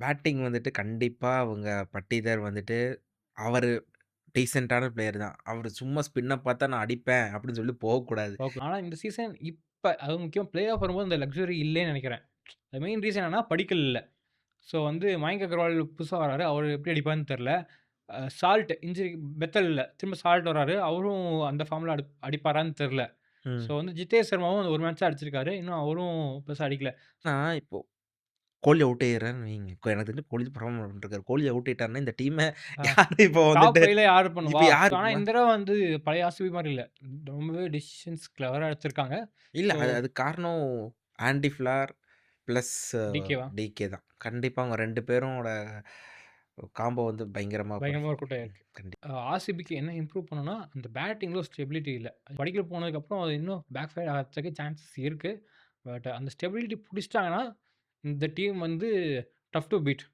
Batting வந்துட்டு கண்டிப்பா அவங்க பட்டிதர் வந்துட்டு அவரு டீசென்ட்டான பிளேயர் தான். அவரு சும்மா ஸ்பின்ன பார்த்தா நான் அடிப்பேன் அப்படின்னு சொல்லி போகக்கூடாது. ஓகே. ஆனா இந்த சீசன் அதுவும் முக்கியமா பிளே ஆஃப் வரும்போது இந்த லக்ஸுரி இல்லேன்னு நெனைக்கிறேன். அது மெயின் ரீசன் என்னன்னா படிக்கல் இல்ல. ஸோ வந்து மயங்க் அகர்வால் புதுசா வராரு. அவரு எப்படி அடிப்பார்ன்னு தெரியல. சால்ட் இன்ஜுரி பெத்தல் இல்ல. திரும்ப சால்ட் வராரு. அவரும் அந்த ஃபார்ம்ல அடிப்பாரான்னு தெரியல. ஸோ ம். வந்து ஜிதேஷ் சர்மாவும் அந்த ஒரு மேட்ச் தான் அடிச்சிருக்காரு. இன்னும் அவரும் பெருசா அடிக்கல. ஆனா இப்போ கோலி அவுட் ஆயிடுறாருன்னு வைங்க. எனக்கு தெரிஞ்சு கோலி பெர்ஃபார்ம் பண்ணிட்டுருக்காரு. கோலி அவுட் ஆயிட்டாருன்னா இந்த டீம அ யாரு இப்போ டாப் வந்துட்டு 5ல யாரு இப்ப பண்ணுவா? யாரு ஆனா இந்த தடவ வந்து பழைய ஆர்சிபி மாரி இல்ல. ரொம்பவே டிசிஷன்ஸ் கிளவரா எடுத்திருக்காங்க. இல்ல. ஸோ அதுக்கு காரணம் ஆன்டி ஃபிளார் பிளஸ் டிகேவா? டிகே தான். கண்டிப்பா அவங்க 2 பேரோட காம்போ வந்து பயங்கரமா பயங்கரமா ஒர்க் அவுட் ஆயிருக்கு. கண்டிப்பா. ஆர்சிபிக்கு என்ன இம்ப்ரூவ் பண்ணணும்னா, அந்த பேட்டிங்ல ஸ்டெபிலிட்டி இல்ல. படிக்கல் போனதுக்கப்புறம் அது இன்னும் பேக் ஃபயர் ஆகறதுக்கு சான்சஸ் இருக்கு. பட் அந்த ஸ்டெபிலிட்டி புடிச்சிட்டாங்கன்னா, இந்த டீம் வந்து டஃப் டூ பீட்.